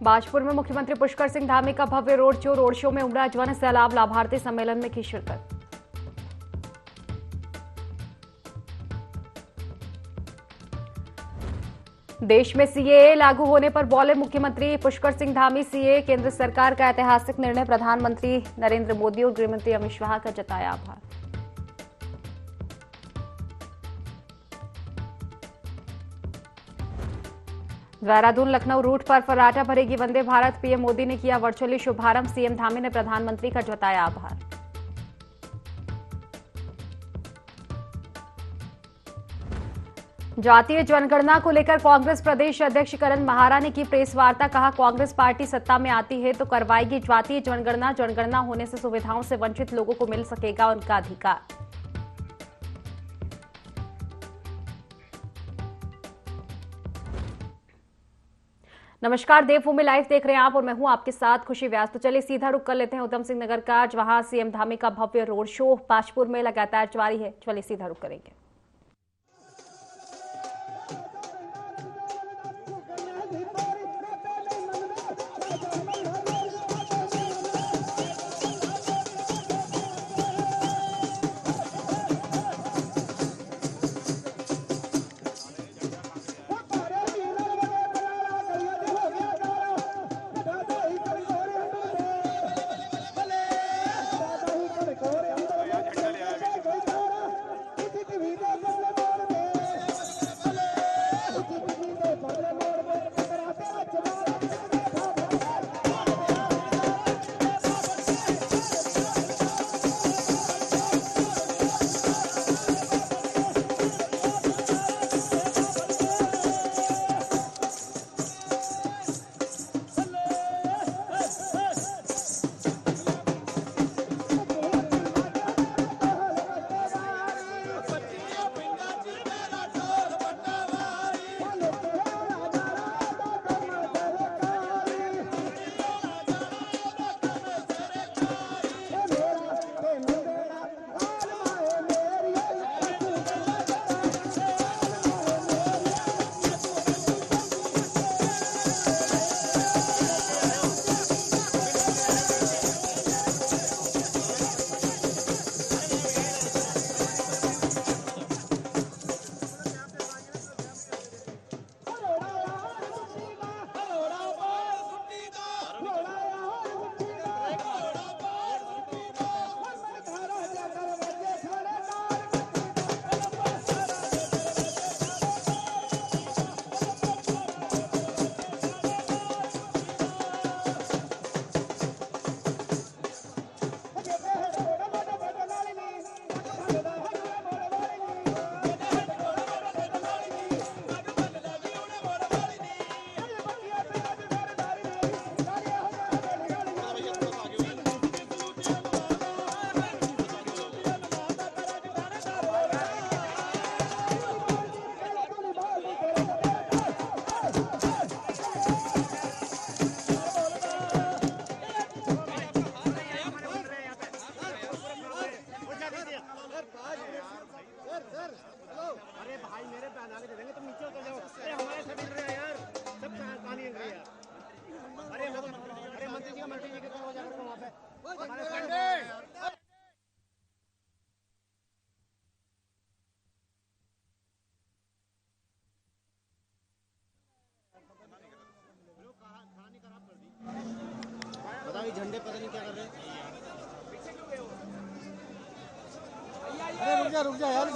बाजपुर में मुख्यमंत्री पुष्कर सिंह धामी का भव्य रोड शो में उमड़ा जन सैलाब, लाभार्थी सम्मेलन में की शिरकत। देश में सीएए लागू होने पर बोले मुख्यमंत्री पुष्कर सिंह धामी, सीएए केंद्र सरकार का ऐतिहासिक निर्णय, प्रधानमंत्री नरेंद्र मोदी और गृहमंत्री अमित शाह का जताया आभार। देहरादून लखनऊ रूट पर फर्राटा भरेगी वंदे भारत, पीएम मोदी ने किया वर्चुअली शुभारंभ, सीएम धामी ने प्रधानमंत्री का जताया आभार। जातीय जनगणना को लेकर कांग्रेस प्रदेश अध्यक्ष करण महारा ने की प्रेस वार्ता, कहा कांग्रेस पार्टी सत्ता में आती है तो करवाएगी जातीय जनगणना, जनगणना होने से सुविधाओं से वंचित लोगों को मिल सकेगा उनका अधिकार। नमस्कार, देवभूमि लाइव देख रहे हैं आप और मैं हूं आपके साथ खुशी व्यास। तो चलिए सीधा रुक कर लेते हैं उधम सिंह नगर का, जहां सीएम धामी का भव्य रोड शो बाजपुर में लगातार जारी है। चलिए सीधा रुक करेंगे। झंडे पता नहीं क्या कर रहे हैं। अरे रुक जा यार,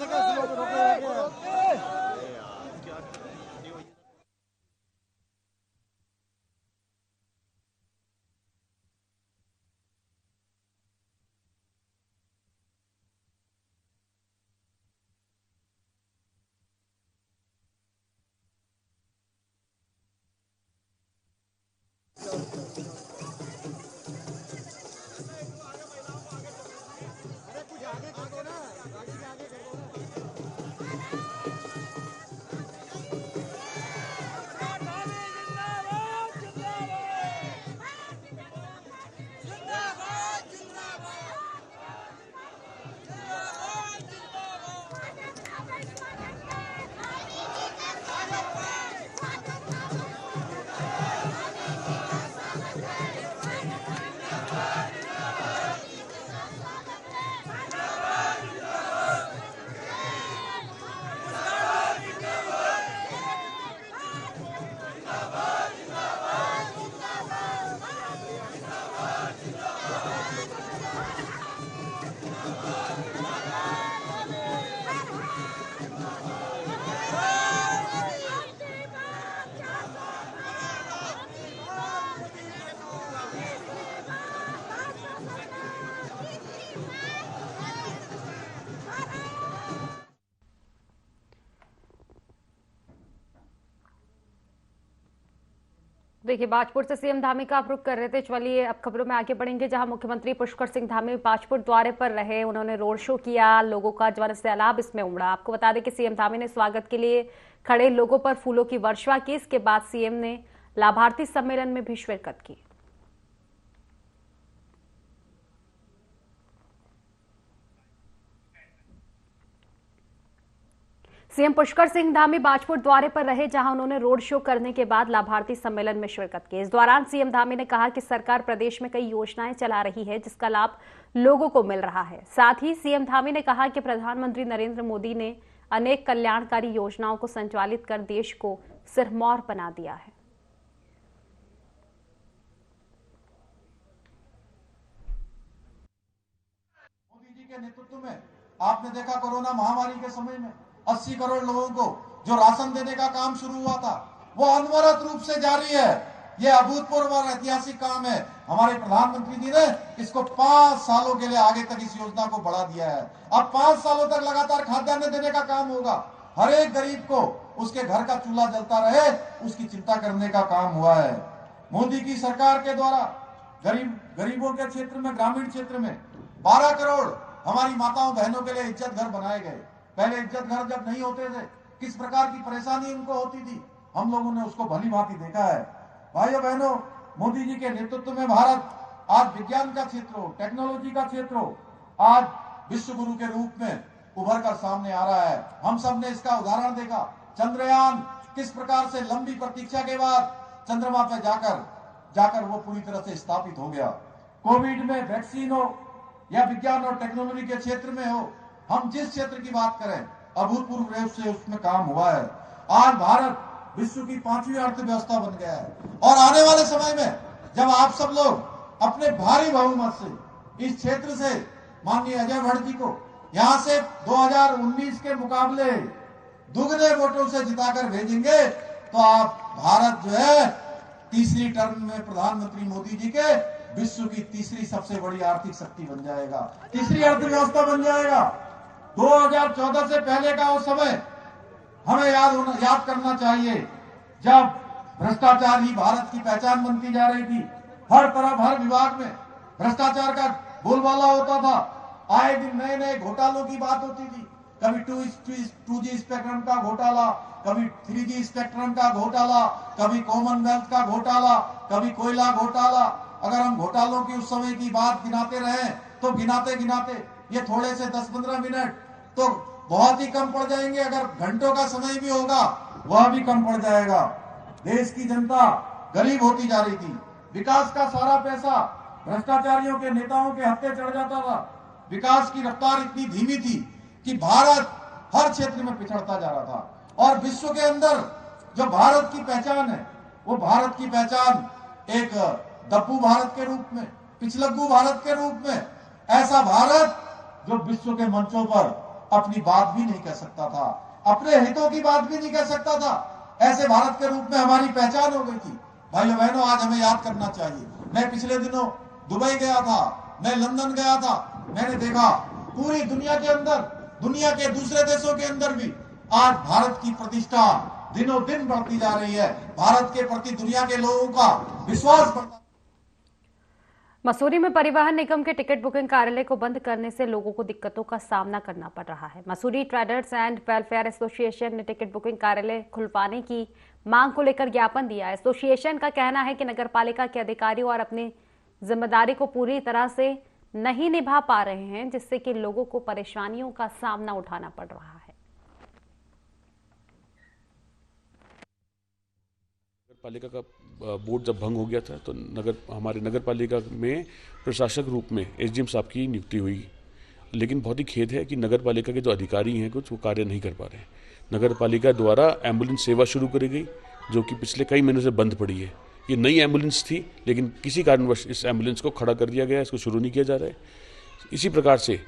देखिए, बाजपुर से सीएम धामी का आप रुख कर रहे थे। चलिए अब खबरों में आगे बढ़ेंगे, जहां मुख्यमंत्री पुष्कर सिंह धामी बाजपुर दौरे पर रहे। उन्होंने रोड शो किया, लोगों का जन सैलाब इसमें उमड़ा। आपको बता दें कि सीएम धामी ने स्वागत के लिए खड़े लोगों पर फूलों की वर्षा की। इसके बाद सीएम ने लाभार्थी सम्मेलन में भी शिरकत की। सीएम पुष्कर सिंह धामी बाजपुर दौरे पर रहे, जहां उन्होंने रोड शो करने के बाद लाभार्थी सम्मेलन में शिरकत की। इस दौरान सीएम धामी ने कहा कि सरकार प्रदेश में कई योजनाएं चला रही है, जिसका लाभ लोगों को मिल रहा है। साथ ही सीएम धामी ने कहा कि प्रधानमंत्री नरेंद्र मोदी ने अनेक कल्याणकारी योजनाओं को संचालित कर देश को सिरमौर बना दिया है। मोदी जी के नेतृत्व में आपने देखा कोरोना महामारी के समय में 80 करोड़ लोगों को जो राशन देने का काम शुरू हुआ था, वो अनवरत रूप से जारी है। ये अभूतपूर्व और ऐतिहासिक काम है। हमारे प्रधानमंत्री जी ने इसको 5 सालों के लिए आगे तक इस योजना को बढ़ा दिया है। अब 5 सालों तक लगातार खाद्यान्न देने का काम होगा। हर एक गरीब को उसके घर का चूल्हा जलता रहे, उसकी चिंता करने का काम हुआ है। मोदी की सरकार के द्वारा गरीबों के क्षेत्र में, ग्रामीण क्षेत्र में 12 करोड़ हमारी माताओं बहनों के लिए इज्जत घर बनाए गए। पहले इज्जत घर जब नहीं होते थे, किस प्रकार की परेशानी उनको होती थी, हम लोगों ने उसको भली भांति देखा है। भाइयों बहनों, मोदी जी के नेतृत्व में भारत आज विज्ञान का क्षेत्र हो, टेक्नोलॉजी का क्षेत्र हो, आज विश्व गुरु के रूप में उभर कर सामने आ रहा है। हम सब ने इसका उदाहरण देखा। चंद्रयान किस प्रकार से लंबी प्रतीक्षा के बाद चंद्रमा पर जाकर वो पूरी तरह से स्थापित हो गया। कोविड में वैक्सीन हो या विज्ञान और टेक्नोलॉजी के क्षेत्र में हो, हम जिस क्षेत्र की बात करें, अभूतपूर्व रूप से उसमें काम हुआ है। आज भारत विश्व की 5वीं अर्थव्यवस्था बन गया है और आने वाले समय में जब आप सब लोग अपने भारी बहुमत से इस क्षेत्र से माननीय अजय भट्ट जी को यहां से 2019 के मुकाबले दुगने वोटों से जिताकर भेजेंगे, तो आप भारत जो है तीसरी टर्म में प्रधानमंत्री मोदी जी के विश्व की तीसरी सबसे बड़ी आर्थिक शक्ति बन जाएगा, तीसरी अर्थव्यवस्था बन जाएगा। 2014 से पहले का वो समय हमें याद करना चाहिए, जब भ्रष्टाचार ही भारत की पहचान बनती जा रही थी। हर तरफ, हर विभाग में भ्रष्टाचार का बोलबाला होता था। आए दिन नए नए घोटालों की बात होती थी। कभी 2G स्पेक्ट्रम का घोटाला, कभी 3G स्पेक्ट्रम का घोटाला, कभी कॉमनवेल्थ का घोटाला, कभी कोयला घोटाला। अगर हम घोटालों की उस समय की बात गिनाते रहे तो गिनाते गिनाते ये थोड़े से 10-15 मिनट तो बहुत ही कम पड़ जाएंगे। अगर घंटों का समय भी होगा वह भी कम पड़ जाएगा। देश की जनता गरीब होती जा रही थी। विकास का सारा पैसा भ्रष्टाचारियों के नेताओं के हत्थे चढ़ जाता था। विकास की रफ्तार इतनी धीमी थी कि भारत हर क्षेत्र में पिछड़ता जा रहा था। और विश्व के अंदर जो भारत की पहचान है, वो भारत की पहचान एक दप्पू भारत के रूप में, पिछलग्गू भारत के रूप में, ऐसा भारत जो विश्व के मंचों पर अपनी बात भी नहीं कह सकता था, अपने हितों की बात भी नहीं कह सकता था, ऐसे भारत के रूप में हमारी पहचान हो गई थी। भाइयों बहनों, आज हमें याद करना चाहिए। मैं पिछले दिनों दुबई गया था, मैं लंदन गया था। मैंने देखा पूरी दुनिया के अंदर, दुनिया के दूसरे देशों के अंदर भी आज भारत की प्रतिष्ठा दिनों दिन बढ़ती जा रही है। भारत के प्रति दुनिया के लोगों का विश्वास बढ़ता। मसूरी में परिवहन निगम के टिकट बुकिंग कार्यालय को बंद करने से लोगों को दिक्कतों का सामना करना पड़ रहा है। Mussoorie traders and welfare association ने टिकट बुकिंग कार्यालय खुलवाने की मांग को लेकर ज्ञापन दिया। एसोसिएशन का कहना है कि नगरपालिका के अधिकारी और अपनी जिम्मेदारी को पूरी तरह से नहीं निभा पा रहे हैं, जिससे कि लोगों को परेशानियों का सामना उठाना पड़ रहा है। पालिका का बोर्ड जब भंग हो गया था तो हमारे नगर पालिका में प्रशासक रूप में एसडीएम साहब की नियुक्ति हुई, लेकिन बहुत ही खेद है कि नगर पालिका के जो अधिकारी हैं कुछ वो कार्य नहीं कर पा रहे हैं। नगर पालिका द्वारा एम्बुलेंस सेवा शुरू करी गई, जो कि पिछले कई महीनों से बंद पड़ी है। ये नई एम्बुलेंस थी, लेकिन किसी कारणवश इस एम्बुलेंस को खड़ा कर दिया गया, इसको शुरू नहीं किया जा रहा है। इसी प्रकार से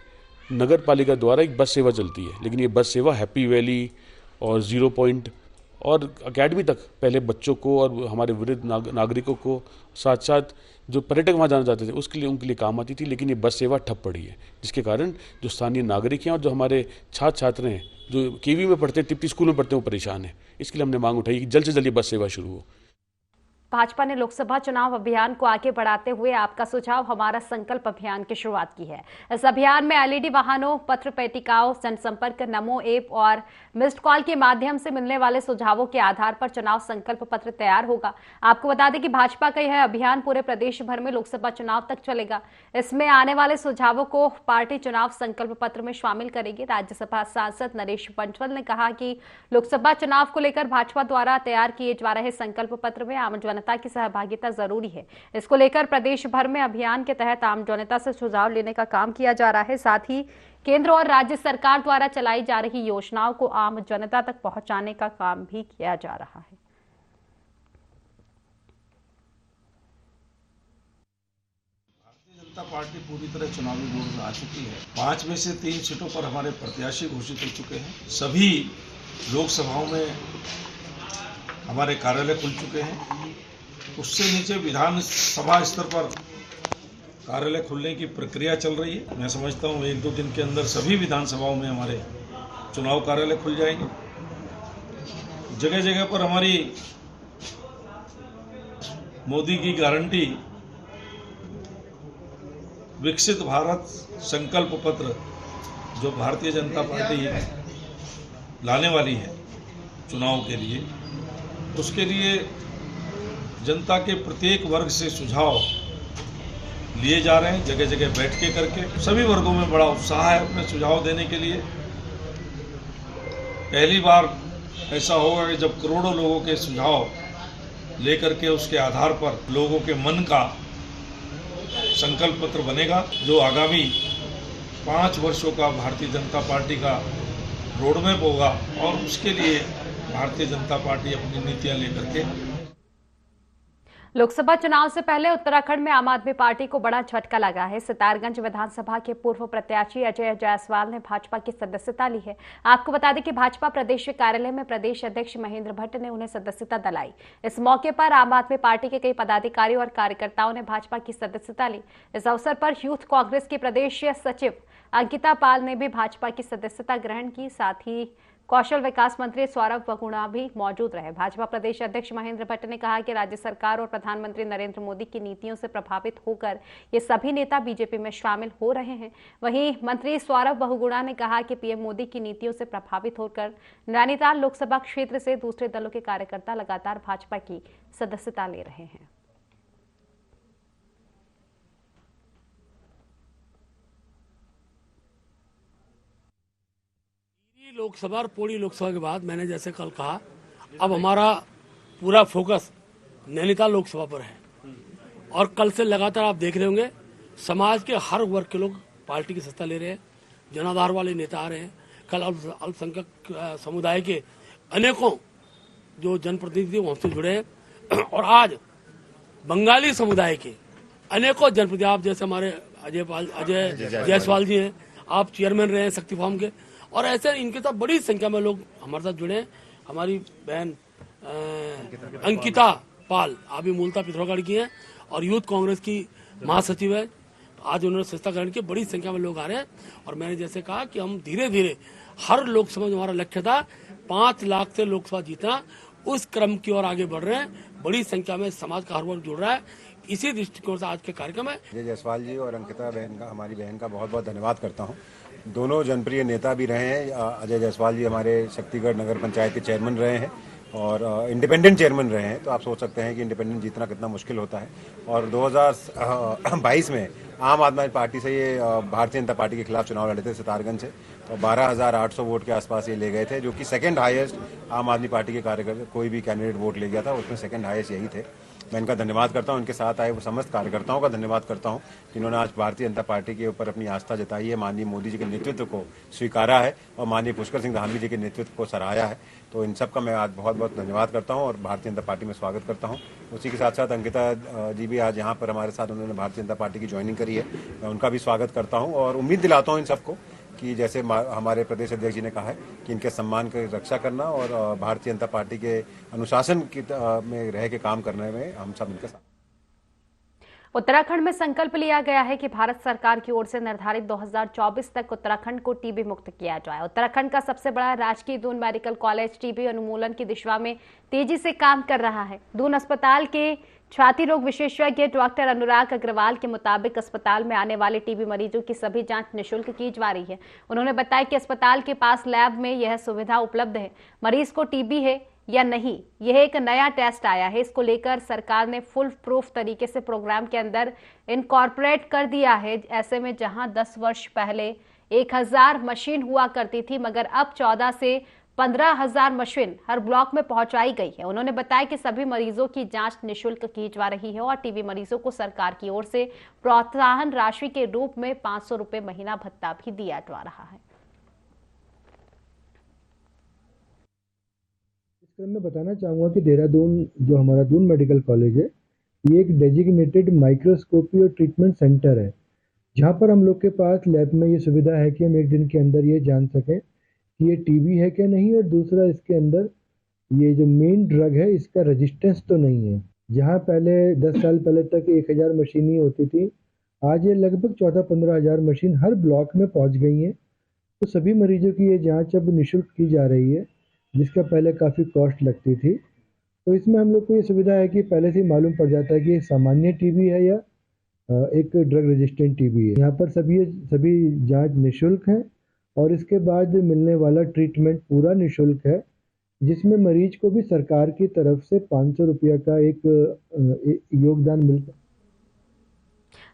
नगर पालिका द्वारा एक बस सेवा चलती है, लेकिन ये बस सेवा हैप्पी वैली और 0 पॉइंट और अकेडमी तक पहले बच्चों को और हमारे वृद्ध नागरिकों को, साथ साथ जो पर्यटक वहाँ जाना चाहते थे उसके लिए उनके लिए काम आती थी, लेकिन ये बस सेवा ठप पड़ी है, जिसके कारण जो स्थानीय नागरिक हैं और जो हमारे छात्र छात्र हैं जो केवी में पढ़ते हैं, तिप्टी स्कूल में पढ़ते हैं, वो परेशान हैं। इसके लिए हमने मांग उठाई कि जल्द से जल्द ये बस सेवा शुरू हो। भाजपा ने लोकसभा चुनाव अभियान को आगे बढ़ाते हुए आपका सुझाव हमारा संकल्प अभियान की शुरुआत की है। इस अभियान में एलईडी वाहनों, पत्र पेटिकाओं, जनसंपर्क, नमो ऐप और मिस्ड कॉल के माध्यम से मिलने वाले सुझावों के आधार पर चुनाव संकल्प पत्र तैयार होगा। आपको बता दें कि भाजपा का यह अभियान पूरे प्रदेश भर में लोकसभा चुनाव तक चलेगा। इसमें आने वाले सुझावों को पार्टी चुनाव संकल्प पत्र में शामिल करेगी। राज्यसभा सांसद नरेश बंसल ने कहा कि लोकसभा चुनाव को लेकर भाजपा द्वारा तैयार किए जा रहे संकल्प पत्र में आम जनता की सहभागिता जरूरी है। इसको लेकर प्रदेश भर में अभियान के तहत आम जनता से सुझाव लेने का काम किया जा रहा है। साथ ही केंद्र और राज्य सरकार द्वारा चलाई जा रही योजनाओं को आम जनता तक पहुंचाने का काम भी किया जा रहा है। जनता पार्टी पूरी तरह चुनावी मोड में आ चुकी है। 5 में से 3 सीटों पर हमारे प्रत्याशी घोषित हो चुके हैं। सभी लोकसभाओं में हमारे कार्यालय खुल चुके हैं। उससे नीचे विधानसभा स्तर पर कार्यालय खुलने की प्रक्रिया चल रही है। मैं समझता हूँ 1-2 दिन के अंदर सभी विधानसभाओं में हमारे चुनाव कार्यालय खुल जाएंगे। जगह जगह पर हमारी मोदी की गारंटी विकसित भारत संकल्प पत्र जो भारतीय जनता पार्टी लाने वाली है चुनाव के लिए, उसके लिए जनता के प्रत्येक वर्ग से सुझाव लिए जा रहे हैं। जगह जगह बैठकें करके सभी वर्गों में बड़ा उत्साह है अपने सुझाव देने के लिए। पहली बार ऐसा होगा कि जब करोड़ों लोगों के सुझाव लेकर के उसके आधार पर लोगों के मन का संकल्प पत्र बनेगा, जो आगामी 5 वर्षों का भारतीय जनता पार्टी का रोडमैप होगा और उसके लिए भारतीय जनता पार्टी अपनी नीतियां लेकर के। लोकसभा चुनाव से पहले उत्तराखंड में आम आदमी पार्टी को बड़ा झटका लगा है। सितारगंज विधानसभा के पूर्व प्रत्याशी अजय जायसवाल ने भाजपा की सदस्यता ली है। आपको बता दें कि भाजपा प्रदेश कार्यालय में प्रदेश अध्यक्ष महेंद्र भट्ट ने उन्हें सदस्यता दिलाई। इस मौके पर आम आदमी पार्टी के कई पदाधिकारी और कार्यकर्ताओं ने भाजपा की सदस्यता ली। इस अवसर पर यूथ कांग्रेस की प्रदेश सचिव अंकिता पाल ने भी भाजपा की सदस्यता ग्रहण की। साथ ही कौशल विकास मंत्री सौरभ बहुगुणा भी मौजूद रहे। भाजपा प्रदेश अध्यक्ष महेंद्र भट्ट ने कहा कि राज्य सरकार और प्रधानमंत्री नरेंद्र मोदी की नीतियों से प्रभावित होकर ये सभी नेता बीजेपी में शामिल हो रहे हैं। वहीं मंत्री सौरभ बहुगुणा ने कहा कि पीएम मोदी की नीतियों से प्रभावित होकर नैनीताल लोकसभा क्षेत्र से दूसरे दलों के कार्यकर्ता लगातार भाजपा की सदस्यता ले रहे हैं। लोकसभा और पूरी लोकसभा के बाद मैंने जैसे कल कहा, अब हमारा पूरा फोकस नैनीताल लोकसभा पर है और कल से लगातार आप देख रहे होंगे समाज के हर वर्ग के लोग पार्टी की सत्ता ले रहे हैं। जनाधार वाले नेता आ रहे हैं। कल अल्पसंख्यक समुदाय के अनेकों जो जनप्रतिनिधि हमसे जुड़े हैं और आज बंगाली समुदाय के अनेकों जनप्रतिनिधि, आप जैसे हमारे अजय जायसवाल जी हैं, आप चेयरमैन रहे हैं शक्ति फार्म के, और ऐसे इनके साथ बड़ी संख्या में लोग हमारे साथ जुड़े हैं। हमारी बहन अंकिता पाल अभी मूलतः पिथौरागढ़ की हैं और यूथ कांग्रेस की महासचिव है। आज उन्होंने सत्ता ग्रहण की, बड़ी संख्या में लोग आ रहे हैं और मैंने जैसे कहा कि हम धीरे धीरे हर लोकसभा जो हमारा लक्ष्य था 5 लाख से लोकसभा जीतना, उस क्रम की ओर आगे बढ़ रहे हैं। बड़ी संख्या में समाज का हर वर्ग जुड़ रहा है। इसी दृष्टिकोण से आज के कार्यक्रम है। अजय जायसवाल जी और अंकिता बहन का, हमारी बहन का बहुत बहुत धन्यवाद करता हूँ। दोनों जनप्रिय नेता भी रहे हैं। अजय जायसवाल जी हमारे शक्तिगढ़ नगर पंचायत के चेयरमैन रहे हैं और इंडिपेंडेंट चेयरमैन रहे हैं, तो आप सोच सकते हैं कि इंडिपेंडेंट जीतना कितना मुश्किल होता है। और 2022 में आम आदमी पार्टी से ये भारतीय जनता पार्टी के खिलाफ चुनाव लड़े थे सितारगंज से, और 12,800 वोट के आसपास ये ले गए थे, जो कि सेकंड हाईएस्ट आम आदमी पार्टी के कार्यकर्ता कोई भी कैंडिडेट वोट ले गया था, उसमें सेकंड हाईएस्ट यही थे। मैं इनका धन्यवाद करता हूं। इनके साथ आए वो समस्त कार्यकर्ताओं का धन्यवाद करता हूं जिन्होंने आज भारतीय जनता पार्टी के ऊपर अपनी आस्था जताई है, माननीय मोदी जी के नेतृत्व को स्वीकारा है और माननीय पुष्कर सिंह धामी जी के नेतृत्व को सराहाया है। तो इन सब का मैं आज बहुत बहुत धन्यवाद करता हूं और भारतीय जनता पार्टी में स्वागत करता हूं। उसी के साथ साथ अंकिता जी भी आज यहाँ पर हमारे साथ, उन्होंने भारतीय जनता पार्टी की ज्वाइनिंग करी है, मैं उनका भी स्वागत करता हूँ और उम्मीद दिलाता हूँ इन सबको कि जैसे हमारे प्रदेश अध्यक्ष जी ने कहा है कि इनके सम्मान की रक्षा करना और भारतीय जनता पार्टी के अनुशासन में रह के काम करने में हम सब इनके साथ। उत्तराखंड में संकल्प लिया गया है कि भारत सरकार की ओर से निर्धारित 2024 तक उत्तराखंड को टीबी मुक्त किया जाए। उत्तराखंड का सबसे बड़ा राजकीय दून मेडिकल कॉलेज टीबी उन्मूलन की दिशा में तेजी से काम कर रहा है। दून अस्पताल के छाती रोग विशेषज्ञ डॉक्टर अनुराग अग्रवाल के मुताबिक अस्पताल में आने वाले टीबी मरीजों की सभी जांच निःशुल्क की जा रही है। उन्होंने बताया कि अस्पताल के पास लैब में यह सुविधा उपलब्ध है। मरीज को टीबी है या नहीं, यह एक नया टेस्ट आया है। इसको लेकर सरकार ने फुल प्रूफ तरीके से प्रोग्राम के अंदर इनकॉर्पोरेट कर दिया है। ऐसे में जहां 10 वर्ष पहले 1000 मशीन हुआ करती थी, मगर अब 14 से 15,000 मशीन हर ब्लॉक में पहुंचाई गई है। उन्होंने बताया कि सभी मरीजों की जांच निःशुल्क की जा रही है और टीबी मरीजों को सरकार की ओर से प्रोत्साहन राशि के रूप में 500 रुपए महीना भत्ता भी दिया जा रहा है। मैं बताना चाहूँगा कि देहरादून जो हमारा दून मेडिकल कॉलेज है, ये एक डेजिग्नेटेड माइक्रोस्कोपी और ट्रीटमेंट सेंटर है, जहाँ पर हम लोग के पास लैब में ये सुविधा है कि हम एक दिन के अंदर ये जान सकें कि ये टीबी है क्या नहीं, और दूसरा इसके अंदर ये जो मेन ड्रग है इसका रेजिस्टेंस तो नहीं है। जहाँ पहले 10 साल पहले तक 1000 मशीन ही होती थी, आज ये लगभग 14-15 हज़ार मशीन हर ब्लॉक में पहुँच गई हैं। तो सभी मरीजों की ये जाँच अब निःशुल्क की जा रही है, जिसका पहले काफ़ी कॉस्ट लगती थी। तो इसमें हम लोग को ये सुविधा है कि पहले से ही मालूम पड़ जाता है कि सामान्य टीबी है या एक ड्रग रेजिस्टेंट टीबी है। यहाँ पर सभी जांच निःशुल्क है और इसके बाद मिलने वाला ट्रीटमेंट पूरा निःशुल्क है, जिसमें मरीज को भी सरकार की तरफ से 500 रुपया का एक योगदान मिलता है।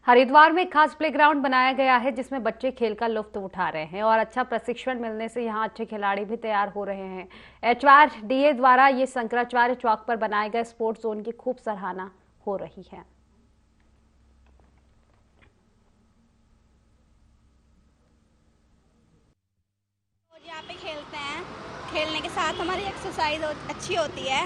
हरिद्वार में खास प्लेग्राउंड बनाया गया है, जिसमें बच्चे खेल का लुत्फ उठा रहे हैं और अच्छा प्रशिक्षण मिलने से यहां अच्छे खिलाड़ी भी तैयार हो रहे हैं। HRDA द्वारा ये शंकराचार्य चौक पर बनाए गए स्पोर्ट्स जोन की खूब सराहना हो रही है। यहाँ पे खेलते हैं, खेलने के साथ हमारी एक्सरसाइज अच्छी होती है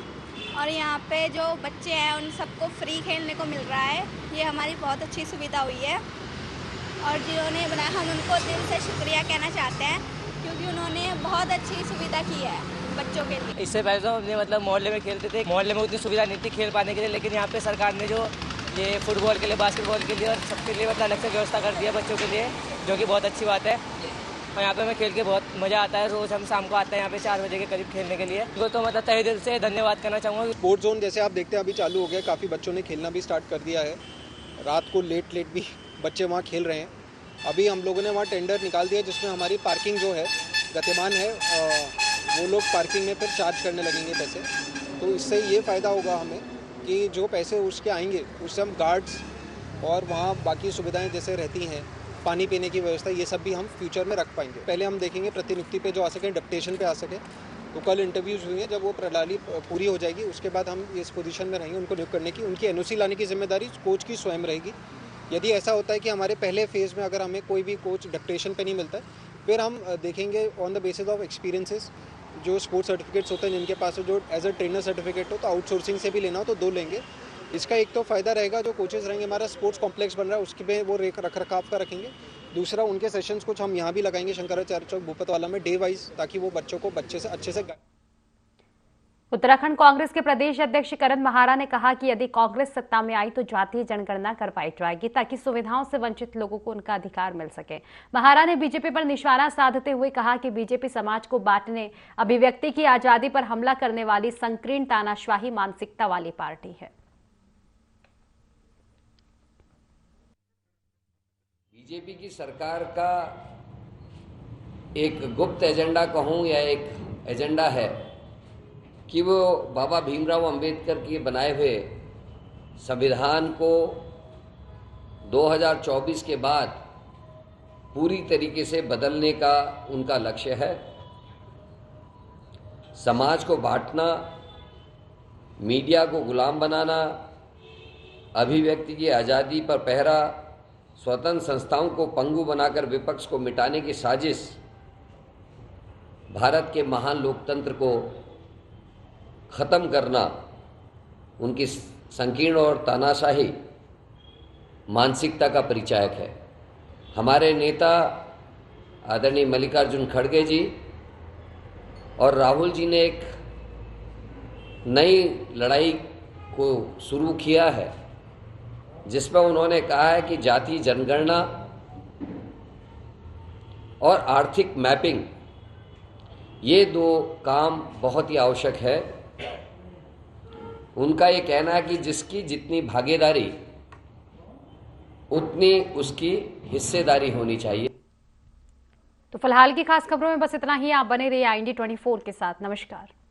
और यहाँ पे जो बच्चे हैं उन सबको फ्री खेलने को मिल रहा है। ये हमारी बहुत अच्छी सुविधा हुई है और जिन्होंने बनाया हम उनको दिल से शुक्रिया कहना चाहते हैं, क्योंकि उन्होंने बहुत अच्छी सुविधा की है बच्चों के लिए। इससे पहले तो हमने मोहल्ले में खेलते थे, मोहल्ले में उतनी सुविधा नहीं थी खेल पाने के लिए, लेकिन यहाँ पे सरकार ने जो ये फुटबॉल के लिए, बास्केटबॉल के लिए और सबके लिए अलग से व्यवस्था कर दिया बच्चों के लिए, जो कि बहुत अच्छी बात है। और यहाँ पे हमें खेल के बहुत मज़ा आता है। रोज़ हम शाम को आते हैं यहाँ पे 4 बजे के करीब खेलने के लिए। उनको तो तहे दिल से धन्यवाद करना चाहूँगा। स्पोर्ट जोन जैसे आप देखते हैं अभी चालू हो गया, काफ़ी बच्चों ने खेलना भी स्टार्ट कर दिया है। रात को लेट भी बच्चे वहाँ खेल रहे हैं। अभी हम लोगों ने वहाँ टेंडर निकाल दिया, जिसमें हमारी पार्किंग जो है गतिमान है, वो लोग पार्किंग में फिर चार्ज करने लगेंगे पैसे। तो इससे ये फ़ायदा होगा हमें कि जो पैसे उसके आएंगे उससे हम गार्ड्स और वहाँ बाकी सुविधाएं जैसे रहती हैं, पानी पीने की व्यवस्था, ये सब भी हम फ्यूचर में रख पाएंगे। पहले हम देखेंगे प्रतिनियुक्ति पे जो आ सके, डेप्यूटेशन पे आ सके। तो कल इंटरव्यूज़ हुई हैं, जब वो प्रणाली पूरी हो जाएगी उसके बाद हम इस पोजीशन में रहेंगे उनको नियुक्त करने की। उनकी एनओसी लाने की जिम्मेदारी कोच की स्वयं रहेगी। यदि ऐसा होता है कि हमारे पहले फेज़ में अगर हमें कोई भी कोच डेप्यूटेशन पे नहीं मिलता है, फिर हम देखेंगे on the basis of experiences, जो स्पोर्ट्स सर्टिफिकेट्स होते हैं जिनके पास जो एज अ ट्रेनर सर्टिफिकेट हो, तो आउटसोर्सिंग से भी लेना हो तो 2 लेंगे। इसका एक तो फ़ायदा रहेगा, जो कोचेज़ रहेंगे, हमारा स्पोर्ट्स कॉम्प्लेक्स बन रहा है उसकी में वो रख रखाव का रखेंगे। दूसरा, उनके सेशंस कुछ हम यहाँ भी लगाएंगे शंकराचार्य चौक भूपतवाला में डे वाइज, ताकि वो बच्चों को अच्छे से उत्तराखंड कांग्रेस के प्रदेश अध्यक्ष करण महारा ने कहा कि यदि कांग्रेस सत्ता में आई तो जातीय जनगणना करवाई जाएगी, ताकि सुविधाओं से वंचित लोगों को उनका अधिकार मिल सके। महारा ने बीजेपी पर निशाना साधते हुए कहा कि बीजेपी समाज को बांटने, अभिव्यक्ति की आजादी पर हमला करने वाली संकीर्ण तानाशाही मानसिकता वाली पार्टी है। बीजेपी की सरकार का एक गुप्त एजेंडा कहूँ या एक एजेंडा है कि वो बाबा भीमराव अंबेडकर के बनाए हुए संविधान को 2024 के बाद पूरी तरीके से बदलने का उनका लक्ष्य है। समाज को बांटना, मीडिया को गुलाम बनाना, अभिव्यक्ति की आज़ादी पर पहरा, स्वतंत्र संस्थाओं को पंगु बनाकर विपक्ष को मिटाने की साजिश भारत के महान लोकतंत्र को ख़त्म करना उनकी संकीर्ण और तानाशाही मानसिकता का परिचायक है। हमारे नेता आदरणीय मल्लिकार्जुन खड़गे जी और राहुल जी ने एक नई लड़ाई को शुरू किया है जिसमें उन्होंने कहा है कि जाति जनगणना और आर्थिक मैपिंग ये दो काम बहुत ही आवश्यक है। उनका ये कहना है कि जिसकी जितनी भागीदारी उतनी उसकी हिस्सेदारी होनी चाहिए। तो फिलहाल की खास खबरों में बस इतना ही। आप बने रहिए IND 24 के साथ। नमस्कार।